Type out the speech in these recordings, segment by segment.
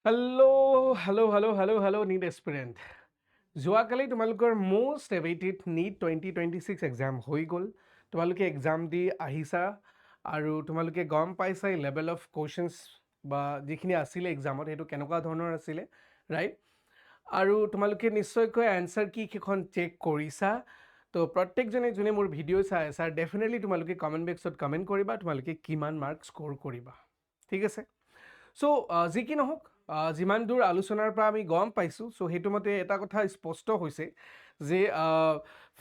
Hello' NEET এস্পিৰেণ্ট। যোৱাকালি তোমালোকৰ most awaited NEET 2026 exam হৈ গ'ল। তোমালোকে এক্সাম দি আহিছা আৰু তোমালোকে গম পাইছা লেভেল অফ কুৱেশ্যনছ বা যিখিনি আছিলে এক্সামত সেইটো কেনেকুৱা ধৰণৰ আছিলে, ৰাইট? আৰু তোমালোকে নিশ্চয়কৈ এনচাৰ কি সেইখন চেক কৰিছা। তো প্ৰত্যেকজনে যোনে মোৰ ভিডিঅ' চাই আছা ডেফিনেটলি তোমালোকে কমেণ্ট বক্সত কমেণ্ট কৰিবা তোমালোকে কিমান মাৰ্ক স্ক'ৰ কৰিবা, ঠিক আছে? চ' যি কি নহওক, যিমান দূৰ আলোচনাৰ পৰা আমি গম পাইছোঁ, চ' সেইটো মতে এটা কথা স্পষ্ট হৈছে যে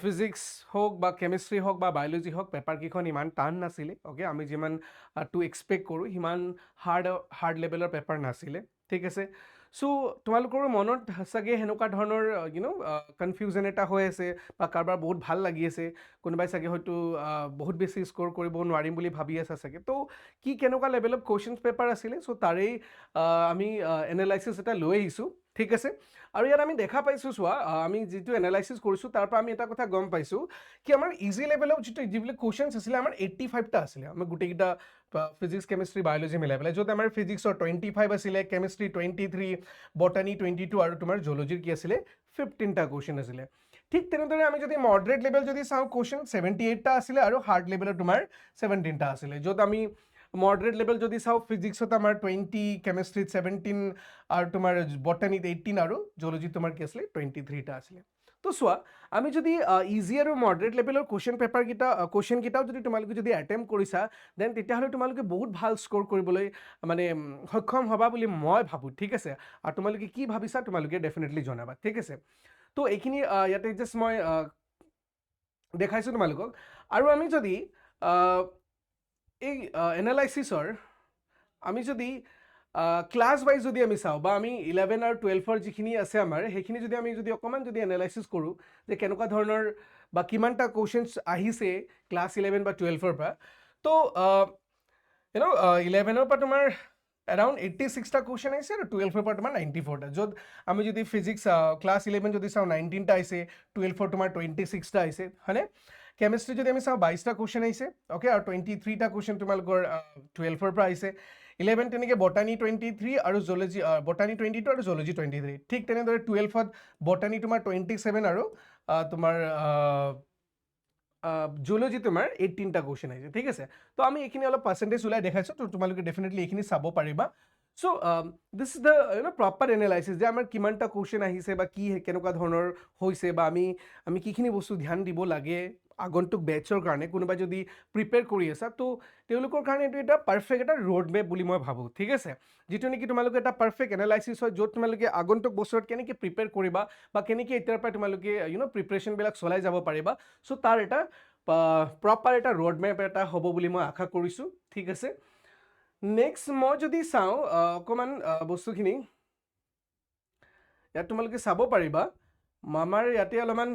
ফিজিক্স হওক বা কেমেষ্ট্ৰি হওক বা বায়'লজি হওক পেপাৰকেইখন ইমান টান নাছিলে। অ'কে, আমি যিমান এক্সপেক্ট কৰোঁ সিমান হাৰ্ড লেভেলৰ পেপাৰ নাছিলে, ঠিক আছে? চ' তোমালোকৰো মনত চাগে সেনেকুৱা ধৰণৰ কনফিউজন এটা হৈ আছে বা কাৰোবাৰ বহুত ভাল লাগি আছে, কোনোবাই চাগে হয়তো বহুত বেছি স্ক'ৰ কৰিব নোৱাৰিম বুলি ভাবি আছে চাগে। তো কি কেনেকুৱা লেভেলত কুৱেশ্যনছ পেপাৰ আছিলে, চ' তাৰেই আমি এনালাইচিছ এটা লৈ আহিছোঁ, ঠিক আছে? আৰু ইয়াত আমি দেখা পাইছোঁ, চোৱা, আমি যিটো এনালাইচিছ কৰিছোঁ তাৰ পৰা আমি এটা কথা গম পাইছোঁ কি আমাৰ ইজি লেভেলৰ যিবিলাক কুৱেশ্যনছ আছিলে আমাৰ 85টা আছিলে। আমাৰ গোটেইকেইটা ফিজিক্স কেমেষ্ট্ৰি বায়'লজি মিলাই পেলাই, য'ত আমাৰ ফিজিক্সৰ 25 আছিলে, কেমেষ্ট্ৰি 23, বটানী 22 আৰু তোমাৰ জুলজিৰ কি আছিলে 15টা কুৱেশ্যন আছিলে। ঠিক তেনেদৰে আমি যদি মডাৰেট লেভেল যদি চাওঁ কুৱেশ্যন 78টা আছিলে আৰু হাৰ্ড লেভেলৰ তোমাৰ 17টা আছিলে। য'ত আমি মডাৰেট লেভেল যদি চাওঁ ফিজিক্সত আমাৰ 20, কেমেষ্ট্ৰিত 17 আৰু তোমাৰ বটানীত 18 আৰু জুলজিত তোমাৰ কি আছিলে 23টা আছিলে। তো চোৱা, আমি যদি ইজি আৰু মডাৰেট লেভেলৰ কুৱেশ্যনকেইটাও যদি তোমালোকে যদি এটেম্প কৰিছা দেন তেতিয়াহ'লে তোমালোকে বহুত ভাল স্ক'ৰ কৰিবলৈ মানে সক্ষম হ'বা বুলি মই ভাবোঁ, ঠিক আছে? আৰু তোমালোকে কি ভাবিছা তোমালোকে ডেফিনেটলি জনাবা, ঠিক আছে? তো এইখিনি ইয়াতে জাষ্ট মই দেখাইছোঁ তোমালোকক। আৰু আমি যদি এই এনালাইচিছৰ আমি যদি ক্লাছ ৱাইজ যদি আমি চাওঁ বা আমি 11 আৰু 12 যিখিনি আছে আমাৰ সেইখিনি যদি আমি যদি অকণমান যদি এনালাইচিছ কৰোঁ যে কেনেকুৱা ধৰণৰ বা কিমানটা কুৱেশ্যনছ আহিছে ক্লাছ 11 বা 12 পৰা, তো 11 পৰা তোমাৰ এৰাউণ্ড 86টা কুৱেশ্যন আহিছে আৰু 12 পৰা তোমাৰ 94টা। য'ত আমি যদি ফিজিক্স ক্লাছ 11 যদি চাওঁ 19টা আহিছে, 12 তোমাৰ 26টা আহিছে, হয়নে? কেমেষ্ট্ৰি যদি আমি চাওঁ 22টা কুৱেশ্যন আহিছে, অ'কে, আৰু 23টা কুৱেশ্যন তোমালোকৰ 12 পৰা আহিছে। 11 তেনেকৈ বটানী 23 আৰু জুলজি বটানী 22 আৰু জুলজি 23। ঠিক তেনেদৰে 12ত বটানী তোমাৰ 27 আৰু তোমাৰ জুলজি তোমাৰ 18টা কুৱেশ্যন আহিছে, ঠিক আছে? তো আমি এইখিনি অলপ পাৰ্চেণ্টেজ ওলাই দেখাইছোঁ, তো তোমালোকে ডেফিনেটলি এইখিনি চাব পাৰিবা। So' this is the proper analysis যে আমাৰ কিমানটা কুৱেশ্যন আহিছে বা কি কেনেকুৱা ধৰণৰ হৈছে বা আমি কিখিনি বস্তু ধ্যান দিব লাগে আগন্তুক বেটছৰ কাৰণে। কোনোবাই যদি প্ৰিপেয়াৰ কৰি আছা তো তেওঁলোকৰ কাৰণে এইটো এটা পাৰফেক্ট এটা ৰোড মেপ বুলি মই ভাবোঁ, ঠিক আছে? যিটো নেকি তোমালোকে এটা পাৰফেক্ট এনালাইচিছ হয়, য'ত তোমালোকে আগন্তুক বছৰত কেনেকৈ প্ৰিপেয়াৰ কৰিবা বা কেনেকৈ এতিয়াৰ পৰা তোমালোকে প্ৰিপেৰেশ্যনবিলাক চলাই যাব পাৰিবা। চ' তাৰ এটা প্ৰপাৰ এটা ৰোড মেপ এটা হ'ব বুলি মই আশা কৰিছোঁ, ঠিক আছে? নেক্সট মই যদি চাওঁ অকণমান বস্তুখিনি ইয়াত তোমালোকে চাব পাৰিবা, আমাৰ ইয়াতে অলপমান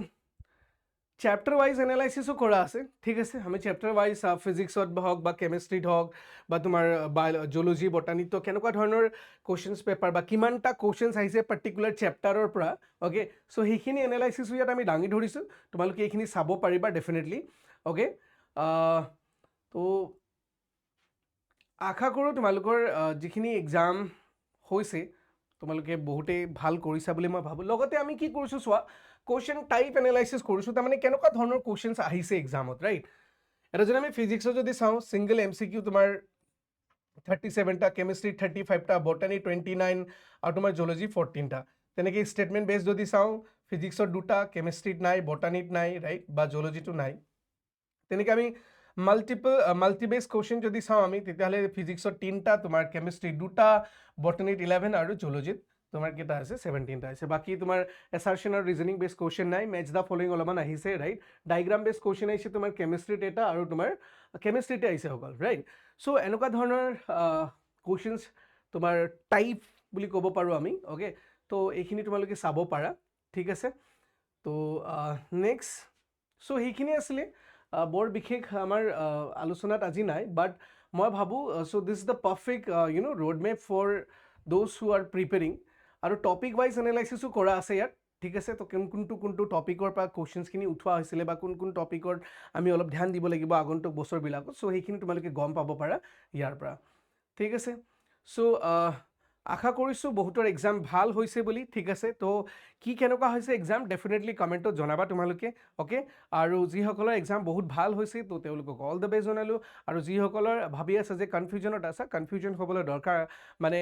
চেপ্টাৰ ৱাইজ এনালাইচিছো কৰা আছে, ঠিক আছে? আমি চেপ্টাৰ ৱাইজ ফিজিক্সত হওক বা কেমেষ্ট্ৰিত হওক বা তোমাৰ জুলজি বটানীত কেনেকুৱা ধৰণৰ কুৱেশ্যনছ পেপাৰ বা কিমানটা কুৱেশ্যনছ আহিছে পাৰ্টিকুলাৰ চেপ্টাৰৰ পৰা, অ'কে? চ' সেইখিনি এনালাইচিছো ইয়াত আমি দাঙি ধৰিছোঁ, তোমালোকে এইখিনি চাব পাৰিবা ডেফিনেটলি, অ'কে? তো আশা কৰোঁ তোমালোকৰ যিখিনি এক্সাম হৈছে তোমালোকে বহুতেই ভাল কৰিছা বুলি মই ভাবোঁ। লগতে আমি কি কৰিছোঁ চোৱা, কুৱেশ্যন টাইপ এনালাইচিছ কৰিছোঁ, তাৰমানে কেনেকুৱা ধৰণৰ কুৱেশ্যনছ আহিছে এক্সামত, ৰাইট? এটা যদি আমি ফিজিক্সত যদি চাওঁ ছিংগল MCQ তোমাৰ 37টা, কেমেষ্ট্ৰিত 35টা, বটানী 29 আৰু তোমাৰ জুলজি 14টা। তেনেকৈ ষ্টেটমেণ্ট বেছ যদি চাওঁ ফিজিক্সত 2টা, কেমেষ্ট্ৰিত নাই, বটানীত নাই, ৰাইট? বা জুলজিটো নাই। তেনেকৈ আমি মাল্টিবেছ কুৱেশ্যন যদি চাওঁ আমি তেতিয়াহ'লে ফিজিক্সত 3টা, তোমাৰ কেমেষ্ট্ৰিত 2টা, বটানীত 11 আৰু জুলজিত তোমাৰ কেইটা আছে 17টা আছে। বাকী তোমাৰ এছাৰশ্যন আৰু ৰিজনিং বেছ কুৱেশ্যন নাই, মেটছ দ্য ফলোইং অলপমান আহিছে, ৰাইট? ডাইগ্ৰাম বেছ কুৱেশ্যন আহিছে তোমাৰ কেমেষ্ট্ৰিত এটা আৰু তোমাৰ কেমেষ্ট্ৰিতে আহিছে অকল, ৰাইট? চ' এনেকুৱা ধৰণৰ কুৱেশ্যনছ তোমাৰ টাইপ বুলি ক'ব পাৰোঁ আমি, অ'কে? তো এইখিনি তোমালোকে চাব পাৰা, ঠিক আছে? তো নেক্সট, চ' সেইখিনি আছিলে। বৰ বিশেষ আমাৰ আলোচনাত আজি নাই, বাট মই ভাবোঁ so' this is the perfect road map for those who are preparing. আৰু টপিক ৱাইজ এনালাইচিছো কৰা আছে ইয়াত, ঠিক আছে? তো কোনটো টপিকৰ পৰা কুৱেশ্যনছখিনি উঠোৱা হৈছিলে বা কোন টপিকত আমি অলপ ধ্যান দিব লাগিব আগন্তুক বছৰবিলাকত, চ' সেইখিনি তোমালোকে গম পাব পাৰা ইয়াৰ পৰা, ঠিক আছে? চ' আশা কৰিছোঁ বহুতৰ এক্সাম ভাল হৈছে বুলি ঠিক আছে তো কি কেনেকুৱা হৈছে এক্সাম ডেফিনেটলি কমেণ্টত জনাবা তোমালোকে অ'কে আৰু যিসকলৰ এক্সাম বহুত ভাল হৈছে তো তেওঁলোকক অল দ্য বেষ্ট জনালোঁ আৰু যিসকলৰ ভাবি আছে যে কনফিউজনত আছা কনফিউজন হ'বলৈ দৰকাৰ মানে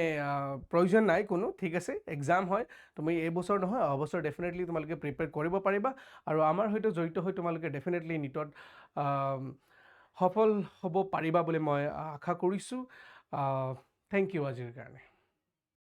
প্ৰয়োজন নাই কোনো ঠিক আছে এক্সাম হয় তুমি এইবছৰ নহয় অহা ডেফিনেটলি তোমালোকে প্ৰিপেয়াৰ কৰিব পাৰিবা আৰু আমাৰ সৈতে জড়িত হৈ তোমালোকে ডেফিনেটলি নিটত সফল হ'ব পাৰিবা বুলি মই আশা কৰিছোঁ থেংক ইউ আজিৰ কাৰণে